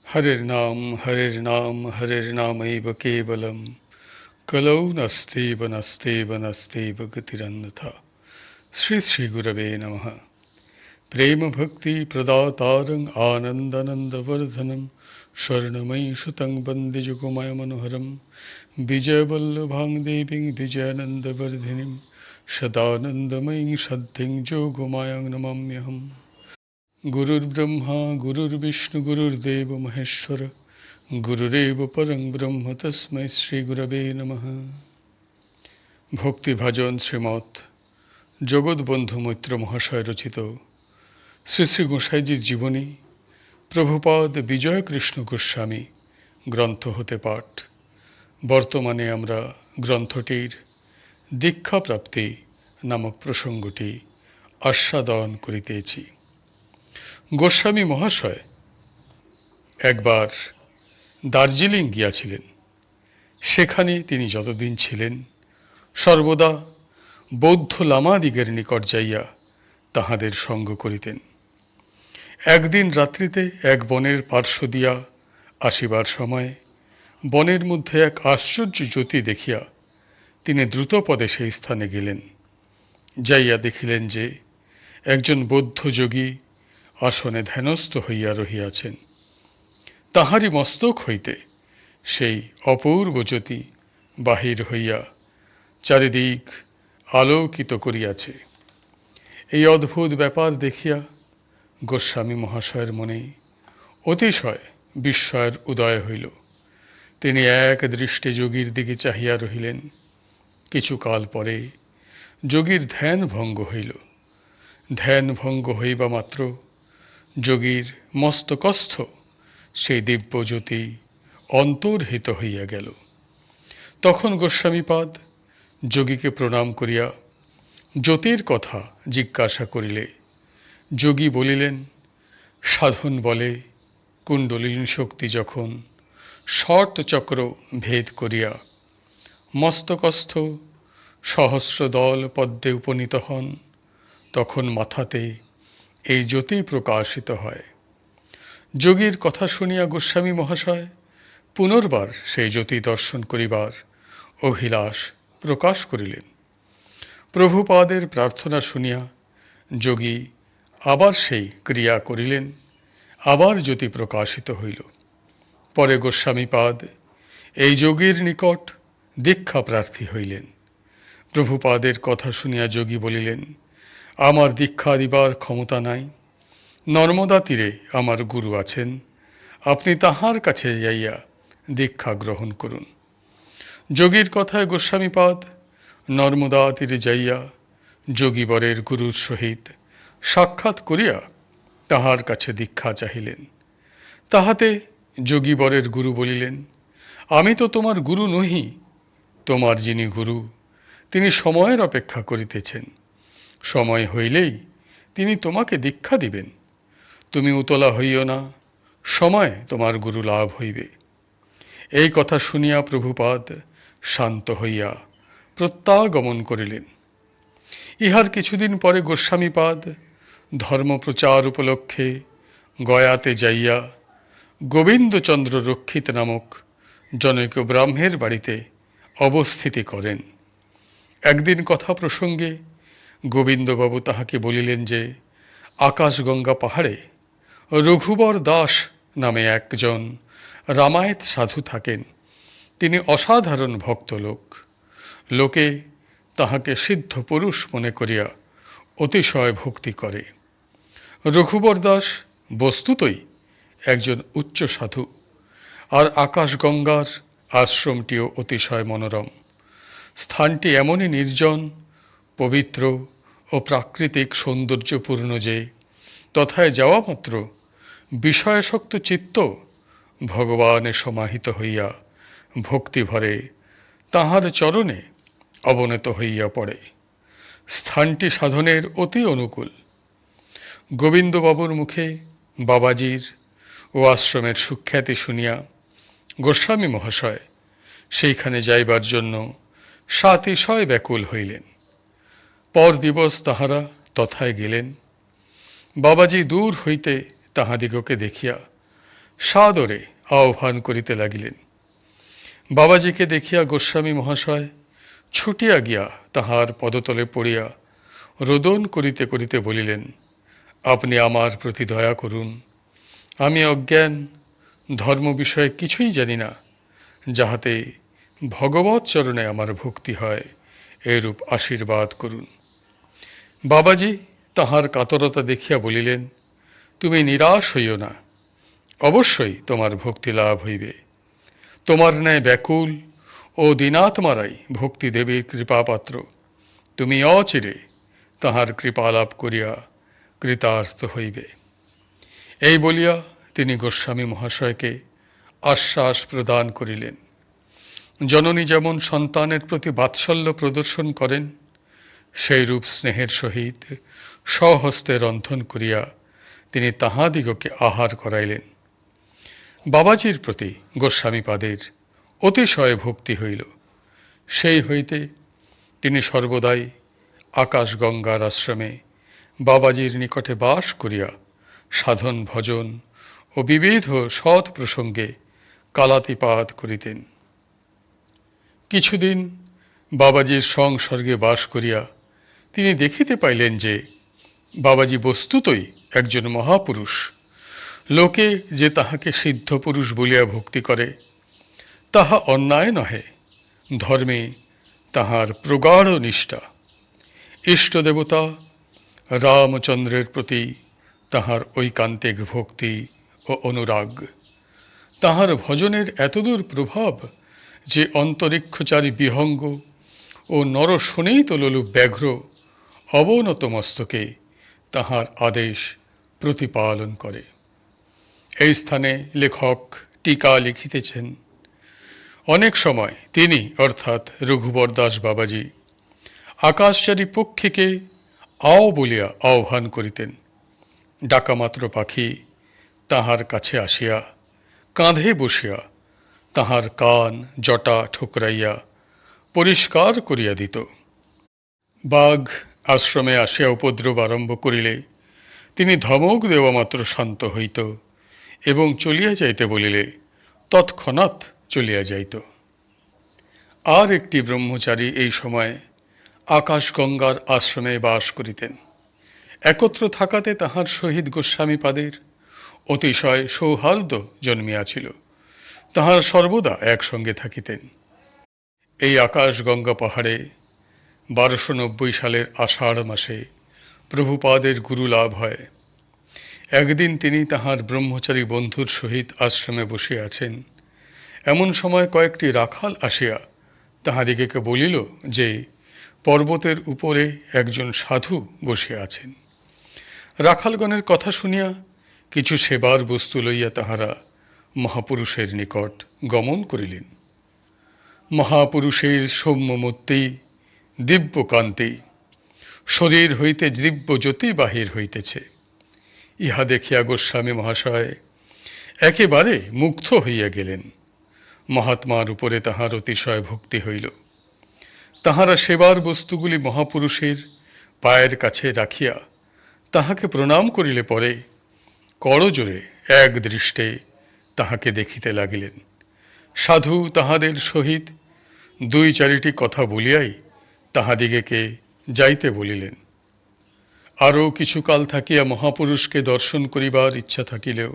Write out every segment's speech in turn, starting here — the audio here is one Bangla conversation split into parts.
हरिर्नाम हरिर्नामैव केवलं कलौ नस्त्येव नस्त्येव नस्त्येव गतिरन्यथा। श्री श्री गुरवे नमः। प्रेम भक्ति प्रदातारं आनन्दानन्दवर्धनं स्वर्णमयी सुतं वन्दे जुगमय मनोहरं विजयवल्लभां देवीं विजयानन्दवर्धिनीं सदानन्दमयीं सद्धिं जोगमायां नमाम्यहम्। गुरुर्ब्रह्मा गुरुर्विष्णु गुरुर्देव महेश्वर गुरुरेव परं ब्रह्म तस्मै श्री गुरवे नमः। ভক্তিভাজন শ্রীমৎ জগৎবন্ধু মৈত্র মহাশয় রচিত শ্রী শ্রী গোসাইজির জীবনী প্রভুপাদ বিজয় কৃষ্ণ গোস্বামী গ্রন্থ হতে পাঠ। বর্তমানে আমরা গ্রন্থটির দীক্ষাপ্রাপ্তি নামক প্রসঙ্গটি আস্বাদন করিতেছি। গোস্বামী মহাশয় একবার দার্জিলিং গিয়াছিলেন। সেখানে তিনি যতদিন ছিলেন সর্বদা বৌদ্ধ লামাদিগের নিকট যাইয়া তাহাদের সঙ্গ করিতেন। একদিন রাত্রিতে এক বনের পার্শ্ব দিয়া আসিবার সময় বনের মধ্যে এক আশ্চর্য জ্যোতি দেখিয়া তিনি দ্রুতপদে সেই স্থানে গেলেন। যাইয়া দেখিলেন যে একজন বৌদ্ধ যোগী আসনে ধ্যানস্থ হইয়া রহিয়াছেন। তাহারই মস্তক হইতে সেই অপূর্ব জ্যোতি বাহির হইয়া চারিদিক আলোকিত করিয়াছে। এই অদ্ভুত ব্যাপার দেখিয়া গোস্বামী মহাশয়ের মনে অতিশয় বিস্ময়ের উদয় হইল। তিনি এক দৃষ্টে যোগীর দিকে চাহিয়া রহিলেন। কিছুকাল পরে যোগীর ধ্যান ভঙ্গ হইল। ধ্যান ভঙ্গ হইবা মাত্র যোগীর মস্তকস্থ সেই দিব্যজ্যোতি অন্তর্হিত হইয়া গেল। তখন গোস্বামীপাদ যোগীকে প্রণাম করিয়া জ্যোতির কথা জিজ্ঞাসা করিলে যোগী বলিলেন, সাধন বলে কুণ্ডলিনী শক্তি যখন ষট চক্র ভেদ করিয়া মস্তকস্থ সহস্র দল পদ্মে উপনীত হন, তখন মাথাতে এই জ্যোতি প্রকাশিত হয়। যোগীর কথা শুনিয়া গোস্বামী মহাশয় পুনর্বার সেই জ্যোতি দর্শন করিবার অভিলাষ প্রকাশ করিলেন। প্রভুপাদের প্রার্থনা শুনিয়া যোগী আবার সেই ক্রিয়া করিলেন। আবার জ্যোতি প্রকাশিত হইল। পরে গোস্বামীপাদ এই যোগীর নিকট দীক্ষা প্রার্থী হইলেন। প্রভুপাদের কথা শুনিয়া যোগী বলিলেন, আমার দীক্ষা দিবার ক্ষমতা নাই। নর্মদা তীরে আমার গুরু আছেন, আপনি তাহার কাছে যাইয়া দীক্ষা গ্রহণ করুন। যোগীর কথায় গোস্বামীপাদ নর্মদা তীরে যাইয়া যোগীবরের গুরুর সহিত সাক্ষাৎ করিয়া তাহার কাছে দীক্ষা চাহিলেন। তাহাতে যোগীবরের গুরু বলিলেন, আমি তো তোমার গুরু নহি। তোমার যিনি গুরু তিনি সময়ের অপেক্ষা করিতেছেন। সময় হইলেই তিনি তোমাকে দীক্ষা দিবেন। তুমি উতলা হইও না, সময় তোমার গুরু লাভ হইবে। এই কথা শুনিয়া প্রভুপাদ শান্ত হইয়া প্রত্যাগমন করিলেন। ইহার কিছুদিন পরে গোস্বামীপাদ ধর্মপ্রচার উপলক্ষে গয়াতে যাইয়া গোবিন্দচন্দ্র রক্ষিত নামক জনৈক ব্রাহ্মের বাড়িতে অবস্থিতি করেন। একদিন কথা প্রসঙ্গে গোবিন্দবাবু তাহাকে বলিলেন যে আকাশগঙ্গা পাহাড়ে রঘুবর দাস নামে একজন রামায়েত সাধু থাকেন। তিনি অসাধারণ ভক্ত লোক। লোকে তাহাকে সিদ্ধ পুরুষ মনে করিয়া অতিশয় ভক্তি করে। রঘুবর দাস বস্তুতই একজন উচ্চ সাধু, আর আকাশগঙ্গার আশ্রমটিও অতিশয় মনোরম। স্থানটি এমনই নির্জন, পবিত্র ও প্রাকৃতিক সৌন্দর্যপূর্ণ যে তথায় যাওয়া মাত্র বিষয়াসক্ত চিত্ত ভগবানে সমাহিত হইয়া ভক্তিভরে তাহার চরণে অবনত হইয়া পড়ে। স্থানটি সাধনের অতি অনুকূল। গোবিন্দবাবুর মুখে বাবাজির ও আশ্রমের সুখ্যাতি শুনিয়া গোস্বামী মহাশয় সেইখানে যাইবার জন্য সাতিশয় ব্যাকুল হইলেন। পর দিবস তাহারা তথায় গেলেন। বাবাজি দূর হইতে তাহাদিগকে দেখিয়া সাদরে আহ্বান করিতে লাগিলেন। বাবাজীকে দেখিয়া গোস্বামী মহাশয় ছুটিয়া গিয়া তাহার পদতলে পড়িয়া রোদন করিতে করিতে বলিলেন, আপনি আমার প্রতি দয়া করুন। আমি অজ্ঞান, ধর্ম বিষয়ে কিছুই জানি না, যাহাতে ভগবৎ চরণে আমার ভক্তি হয়, এরূপ আশীর্বাদ করুন। বাবাজী তাহার কাতরতা দেখিয়া বলিলেন, তুমি নিরাশ হইও না, অবশ্যই তোমার ভক্তি লাভ হইবে। তোমার ন্যায় ব্যাকুল ও দীনাত্মারাই ভক্তি দেবীর কৃপাপাত্র। তুমি অচিরে তাহার কৃপা লাভ করিয়া কৃতার্থ হইবে। এই বলিয়া তিনি গোস্বামী মহাশয়কে আশ্বাস প্রদান করিলেন। জননী যেমন সন্তানের প্রতি বাৎসল্য প্রদর্শন করেন, সেইরূপ স্নেহের সহিত স্বহস্তে রন্ধন করিয়া তিনি তাহাদিগকে আহার করাইলেন। বাবাজীর প্রতি গোস্বামীপাদের অতিশয় ভক্তি হইল। সেই হইতে তিনি সর্বদাই আকাশগঙ্গার আশ্রমে বাবাজীর নিকটে বাস করিয়া সাধন ভজন ও বিবিধ সৎ প্রসঙ্গে কালাতিপাত করিতেন। কিছুদিন বাবাজীর সংসর্গে বাস করিয়া তিনি দেখিতে পাইলেন যে বাবাজী বস্তুতই একজন মহাপুরুষ। লোকে যে তাহাকে সিদ্ধ পুরুষ বলিয়া ভক্তি করে, তাহা অন্যায় নহে, ধর্মে তাহার প্রগাঢ় নিষ্ঠা। ইষ্টদেবতা রামচন্দ্রের প্রতি তাহার ঐকান্তিক ভক্তি ও অনুরাগ, তাহার ভজনের এতদূর প্রভাব যে অন্তরিক্ষচারী বিহঙ্গ ও নরশোণিত লোলুপ ব্যাঘ্র অবনত মস্তকে তাহার আদেশ প্রতিপালন করে। এই স্থানে লেখক টিকা লিখিতেছেন, অনেক সময় তিনি অর্থাৎ রঘুবর দাস বাবাজী আকাশচারী পক্ষীকে আও বলিয়া আহ্বান করিতেন। ডাকামাত্র পাখি তাহার কাছে আসিয়া কাঁধে বসিয়া তাহার কান জটা ঠুকরাইয়া পরিষ্কার করিয়া দিত। বাঘ আশ্রমে আসিয়া উপদ্রব আরম্ভ করিলে তিনি ধমক দেওয়া মাত্র শান্ত হইত এবং চলিয়া যাইতে বলিলে তৎক্ষণাৎ চলিয়া যাইত। আর একটি ব্রহ্মচারী এই সময় আকাশগঙ্গার আশ্রমে বাস করিতেন। একত্র থাকাতে তাহার সহিত গোস্বামীপাদের অতিশয় সৌহার্দ্য জন্মিয়াছিল। তাহারা সর্বদা একসঙ্গে থাকিতেন। এই আকাশগঙ্গা পাহাড়ে 1290 সালের আষাঢ় মাসে প্রভুপাদের গুরু লাভ হয়। একদিন তিনি তাহার ব্রহ্মচারী বন্ধুর সহিত আশ্রমে বসিয়া আছেন। এমন সময় কয়েকটি রাখাল আসিয়া তাহাদিগকে বলিল যে পর্বতের উপরে একজন সাধু বসিয়া আছেন। রাখালগণের কথা শুনিয়া কিছু সেবার বস্তু লইয়া তাহারা মহাপুরুষের নিকট গমন করিলেন। মহাপুরুষের সৌম্যমূর্তি, দিব্য কান্তি, শরীর হইতে দিব্য জ্যোতি বাহির হইতেছে। ইহা দেখিয়া গোস্বামী মহাশয় একেবারে মুগ্ধ হইয়া গেলেন। মহাত্মার উপরে তাহার অতিশয় ভক্তি হইল। তাহারা সেবার বস্তুগুলি মহাপুরুষের পায়ের কাছে রাখিয়া তাহাকে প্রণাম করিলে পরে করজোরে এক দৃষ্টে তাহাকে দেখিতে লাগিলেন। সাধু তাহাদের সহিত 2-4টি কথা বলিয়াই তাহাদিগকে যাইতে বলিলেন। আরও কিছুকাল থাকিয়া মহাপুরুষকে দর্শন করিবার ইচ্ছা থাকিলেও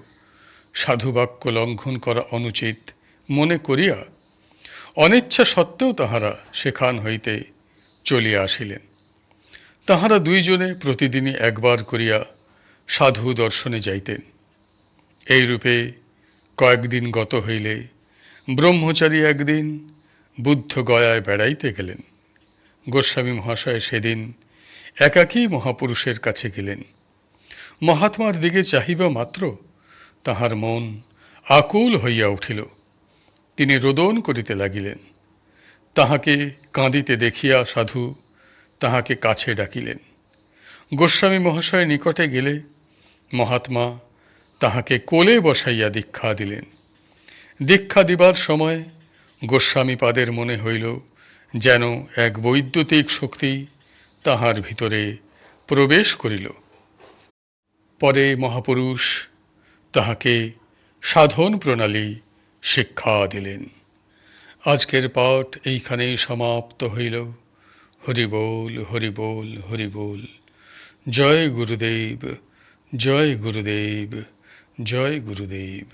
সাধুবাক্য লঙ্ঘন করা অনুচিত মনে করিয়া অনিচ্ছা সত্ত্বেও তাহারা সেখান হইতে চলিয়া আসিলেন। তাহারা দুইজনে প্রতিদিনই একবার করিয়া সাধু দর্শনে যাইতেন। এইরূপে কয়েকদিন গত হইলে ব্রহ্মচারী একদিন বুদ্ধ গয়ায় বেড়াইতে গেলেন। গোস্বামী মহাশয় সেদিন একাকী মহাপুরুষের কাছে গেলেন। মহাত্মার দিকে চাহিবা মাত্র তাহার মন আকুল হইয়া উঠিল। তিনি রোদন করিতে লাগিলেন। তাহাকে কাঁদিতে দেখিয়া সাধু তাহাকে কাছে ডাকিলেন। গোস্বামী মহাশয় নিকটে গেলে মহাত্মা তাহাকে কোলে বসাইয়া দীক্ষা দিলেন। দীক্ষা দিবার সময় গোস্বামীপাদের মনে হইল যেন এক বৈদ্যুতিক শক্তি তাহার ভিতরে প্রবেশ করিল। পরে মহাপুরুষ তাহাকে সাধন প্রণালী শিক্ষা দিলেন। আজকের পাঠ এইখানেই সমাপ্ত হইল। হরি বল, হরি বল, হরি বল। জয় গুরুদেব, জয় গুরুদেব, জয় গুরুদেব।